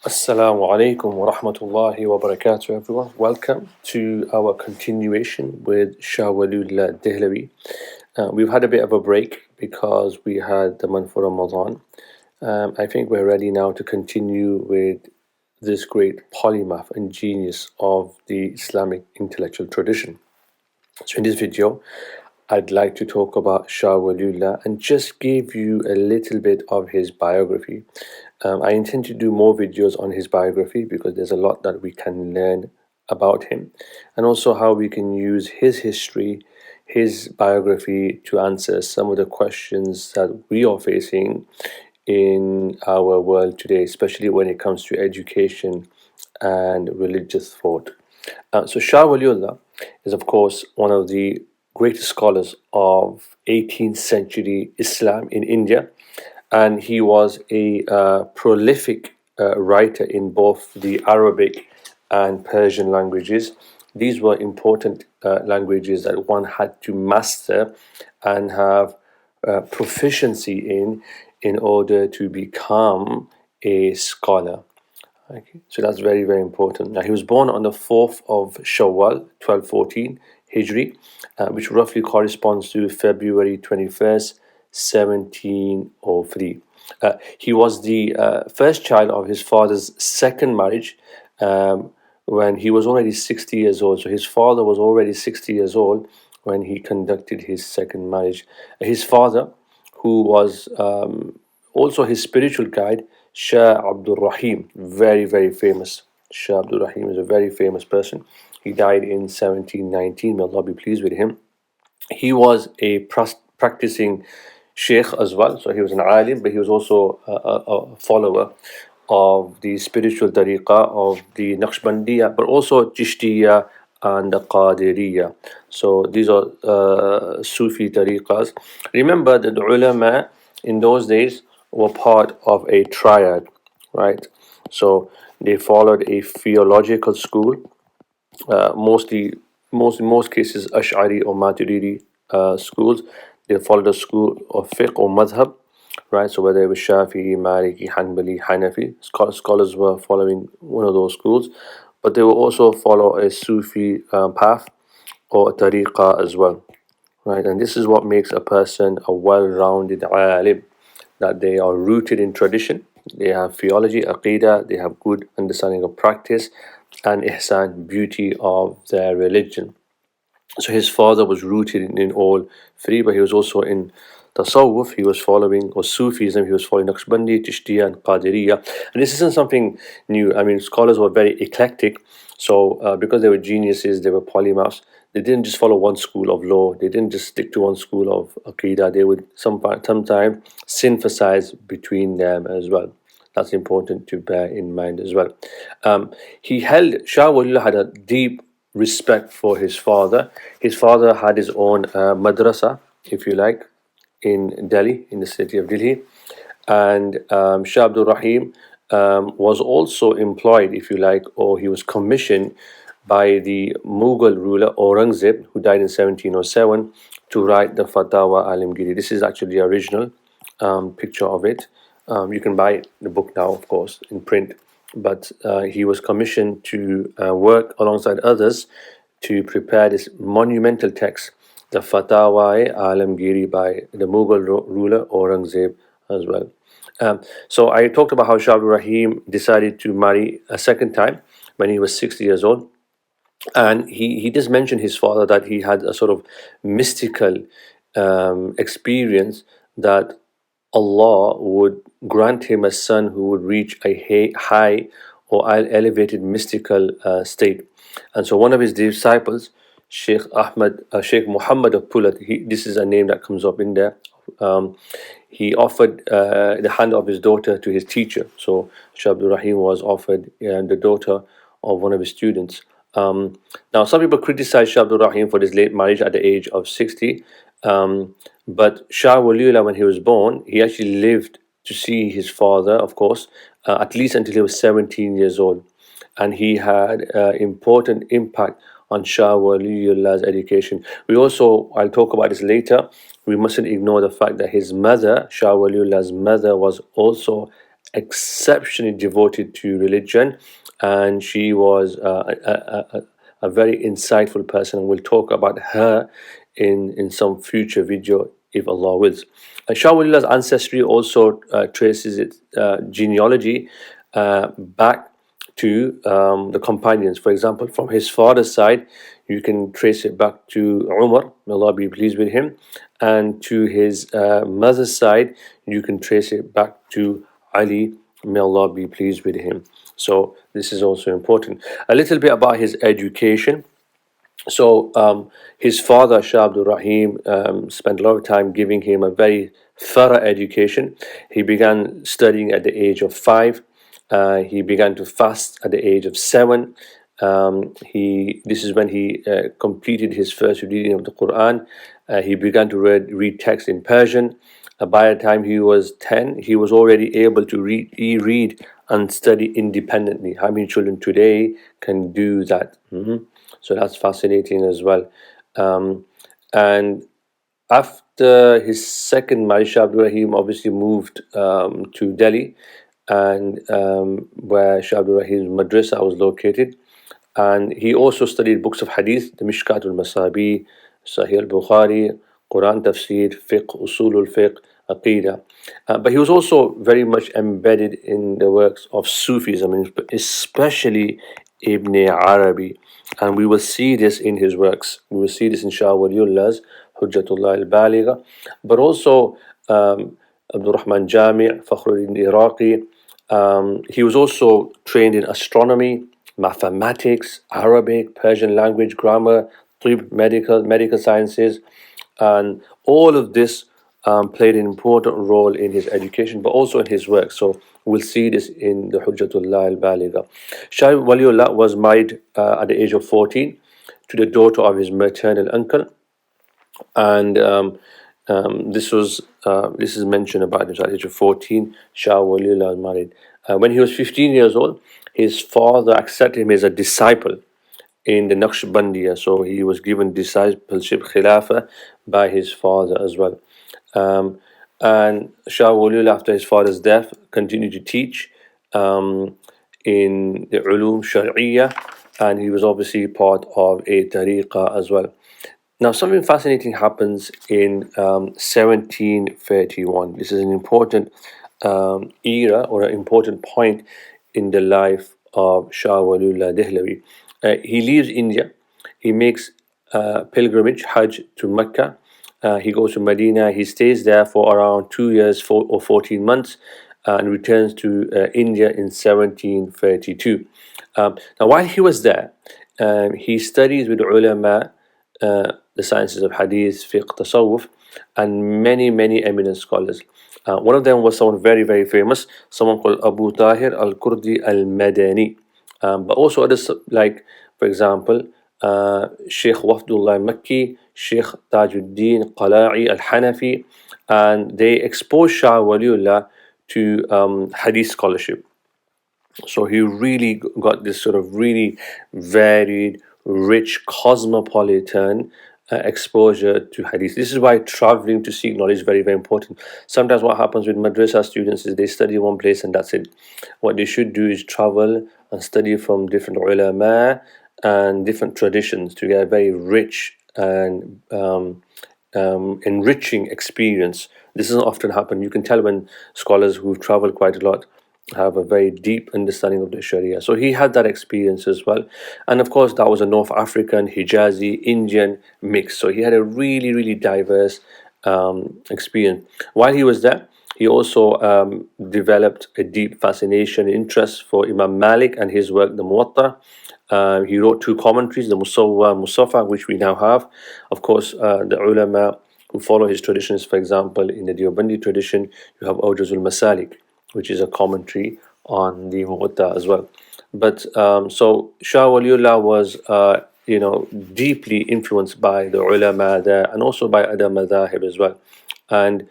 Assalamu alaikum wa rahmatullahi wa barakatuh, everyone. Welcome to our continuation with Shah Walullah Dehlavi. We've had a bit of a break because we had the month for Ramadan. I think we're ready now to continue with this great polymath and genius of the Islamic intellectual tradition. So in this video, I'd like to talk about Shah Waliullah and just give you a little bit of his biography. I intend to do more videos on his biography because there's a lot that we can learn about him, and also how we can use his history, his biography to answer some of the questions that we are facing in our world today, especially when it comes to education and religious thought. So Shah Waliullah is, of course, one of the greatest scholars of 18th century Islam in India, and he was a prolific writer in both the Arabic and Persian languages. These were important languages that one had to master and have proficiency in order to become a scholar. Okay, so that's very, very important. Now, he was born on the 4th of Shawwal, 1214 Hijri, which roughly corresponds to February 21st, 1703. He was the first child of his father's second marriage when he was already 60 years old. So his father was already 60 years old when he conducted his second marriage. His father, who was also his spiritual guide, Shah Abdul Rahim, very, very famous. Shah Abdul Rahim is a very famous person. He died in 1719. May Allah be pleased with him. He was a practicing sheikh as well. So he was an alim, but he was also a follower of the spiritual tariqah of the Naqshbandiya, but also Chishtiya and the Qadiriyya. So these are Sufi tariqas. Remember that the ulama in those days were part of a triad, right? So they followed a theological school, in most cases Ash'ari or Maturidi schools. They followed a school of fiqh or madhab, right? So whether it was Shafi'i, Maliki, Hanbali, Hanafi, scholars were following one of those schools, but they will also follow a Sufi path or a tariqah as well, right? And this is what makes a person a well-rounded alim, that they are rooted in tradition, they have theology, aqidah, they have good understanding of practice, and ihsan, beauty of their religion. So his father was rooted in all three, but he was also in Tasawwuf, he was following, or Sufism, he was following Naqshbandi, Tishtiya, and Qadiriyya. And this isn't something new. I mean, scholars were very eclectic. So because they were geniuses, they were polymaths, they didn't just follow one school of law, they didn't just stick to one school of Aqidah, they would sometimes synthesize between them as well. That's important to bear in mind as well. Shah Waliullah had a deep respect for his father. His father had his own madrasa, if you like, in Delhi, in the city of Delhi. And Shah Abdul Rahim was also employed, if you like, or he was commissioned by the Mughal ruler Aurangzeb, who died in 1707, to write the Fatawa Alamgiri. This is actually the original picture of it. You can buy the book now, of course, in print. But he was commissioned to work alongside others to prepare this monumental text, the Fatawa Alamgiri, by the Mughal ruler Aurangzeb as well. So I talked about how Shah Abdul Rahim decided to marry a second time when he was 60 years old. And he just mentioned his father that he had a sort of mystical experience that Allah would grant him a son who would reach a high or elevated mystical state. And so one of his disciples, Sheikh Muhammad of Pulat, this is a name that comes up in there. He offered the hand of his daughter to his teacher. So Shah Abdul Rahim was offered the daughter of one of his students. Now, some people criticize Shah Abdul Rahim for his late marriage at the age of 60. But Shah Waliullah, when he was born, he actually lived to see his father, of course, at least until he was 17 years old. And he had important impact on Shah Waliullah's education. I'll talk about this later, we mustn't ignore the fact that his mother, Shah Waliullah's mother, was also exceptionally devoted to religion, and she was a very insightful person, and we'll talk about her in some future video if Allah wills. Shah Waliullah's ancestry also traces its genealogy back to the companions. For example, from his father's side, you can trace it back to Umar, may Allah be pleased with him, and to his mother's side, you can trace it back to Ali, may Allah be pleased with him. So this is also important. A little bit about his education. So his father, Shah Abdul Rahim, spent a lot of time giving him a very thorough education. He began studying at the age of 5. He began to fast at the age of 7. This is when he completed his first reading of the Quran. He began to read text in Persian. By the time he was 10, he was already able to read and study independently. How many children today can do that? So that's fascinating as well. And after his second marriage, Shah Abdul Rahim obviously moved to Delhi, and where Shah Abdul Rahim's madrasa was located. And he also studied books of hadith, the Mishkat al-Masabi, Sahih al-Bukhari, Quran tafsir, fiqh, usul al-fiqh, aqidah. But he was also very much embedded in the works of Sufism, especially Ibn Arabi. And we will see this in his works. We will see this in Shah Waliullah's Hujjatullah al-Baligha. But also Abdul Rahman Jami, Fakhruddin Iraqi. He was also trained in astronomy, mathematics, Arabic, Persian language, grammar, medical sciences, and all of this played an important role in his education, but also in his work. So we'll see this in the Hujjatullah al-Baligha. Shah Waliullah was married at the age of 14 to the daughter of his maternal uncle, and this is mentioned about him. At the age of 14, Shah Waliullah was married. When he was 15 years old, his father accepted him as a disciple in the Naqshbandiya, so he was given discipleship Khilafah by his father as well. And Shah Waliullah, after his father's death, continued to teach in the Ulum Shari'iyah, and he was obviously part of a tariqah as well. Now, something fascinating happens in 1731. This is an important era, or an important point in the life of Shah Waliullah Dehlavi. He leaves India. He makes pilgrimage, Hajj, to Mecca. He goes to Medina. He stays there for around 2 years or 14 months, and returns to India in 1732. Now, while he was there, he studies with ulama, the sciences of hadith, fiqh, tasawwuf, and many eminent scholars. One of them was someone very famous, someone called Abu Tahir al-Kurdi al-Madani. But also others like, for example, Sheikh Wafdullah Makki, Sheikh Tajuddin Qala'i al-Hanafi, and they exposed Shah Waliullah to hadith scholarship. So he really got this sort of really varied, rich, cosmopolitan exposure to hadith. This is why traveling to seek knowledge is very important. Sometimes what happens with madrasa students is they study one place and that's it. What they should do is travel and study from different ulama and different traditions to get a very rich and enriching experience. This doesn't often happen. You can tell when scholars who've traveled quite a lot have a very deep understanding of the Sharia. So he had that experience as well. And of course, that was a North African, Hijazi, Indian mix. So he had a really diverse experience. While he was there, he also developed a deep fascination, interest for Imam Malik and his work, the Muwatta. He wrote 2 commentaries, the Musawwa, Musafa, which we now have. Of course, the ulama who follow his traditions, for example, in the Deobandi tradition, you have Awjazul Masalik, which is a commentary on the Muwatta as well. But so Shah Waliullah was, deeply influenced by the ulama there, and also by other madhahib as well. And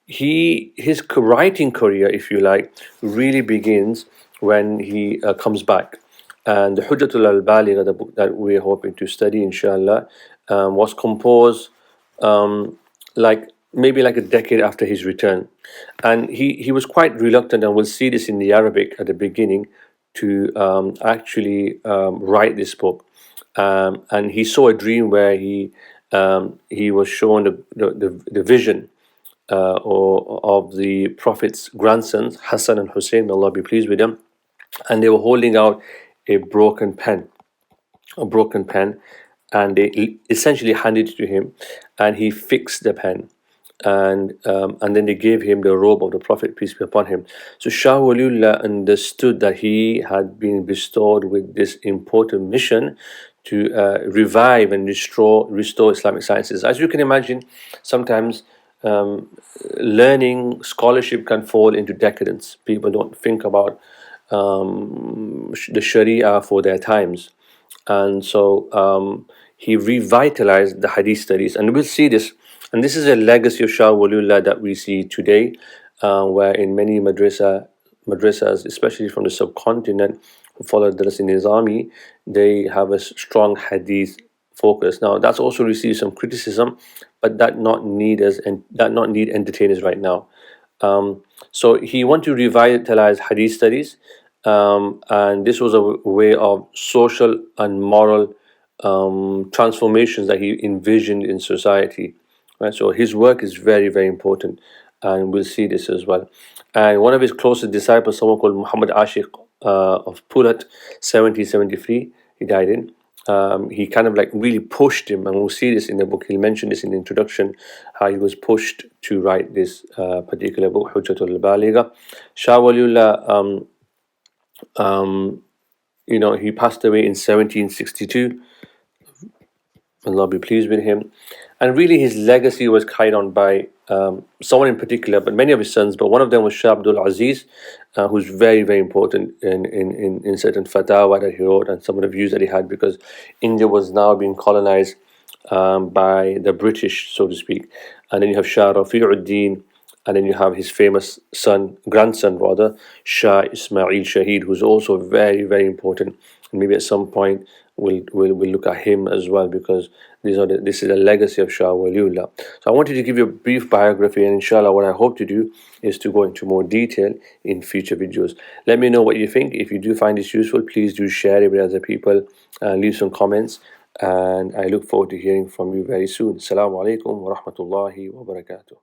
his writing career, if you like, really begins when he comes back. And the Hujjatul al-Baligha, the book that we're hoping to study, inshallah, was composed like maybe like a decade after his return. And he was quite reluctant, and we'll see this in the Arabic at the beginning, to actually write this book. And he saw a dream where he was shown the vision or of the Prophet's grandsons, Hassan and Hussein, may Allah be pleased with them, and they were holding out a broken pen, and they essentially handed it to him, and he fixed the pen, and then they gave him the robe of the Prophet, peace be upon him. So Shah Waliullah understood that he had been bestowed with this important mission to revive and restore Islamic sciences. As you can imagine, sometimes learning scholarship can fall into decadence. People don't think about the Sharia for their times, and so he revitalized the Hadith studies, and we'll see this. And this is a legacy of Shah Waliullah that we see today, where in many madrasas, especially from the subcontinent, who follow Dars Nizami, they have a strong Hadith focus. Now that's also received some criticism, but that not need entertainers right now. So he wanted to revitalize Hadith studies, and this was a way of social and moral transformations that he envisioned in society. Right, so his work is very, very important, and we'll see this as well. And one of his closest disciples, someone called Muhammad Ashiq of Purat, 1773, he died in. He kind of like really pushed him, and we'll see this in the book. He'll mention this in the introduction, how he was pushed to write this particular book, Hujjatul Baligha. Shah Waliullah, he passed away in 1762. Allah be pleased with him. And really his legacy was carried on by someone in particular, but many of his sons, but one of them was Shah Abdul Aziz, who's very, very important in certain fatwa that he wrote and some of the views that he had, because India was now being colonized by the British, so to speak. And then you have Shah Rafi'uddin, and then you have his famous grandson rather, Shah Ismail Shahid, who's also very, very important. And maybe at some point we'll look at him as well, because this is a legacy of Shah Waliullah. So I wanted to give you a brief biography, and inshallah what I hope to do is to go into more detail in future videos. Let me know what you think. If you do find this useful, please do share it with other people, leave some comments, and I look forward to hearing from you very soon. Assalamu alaikum wa rahmatullahi wa barakatuh.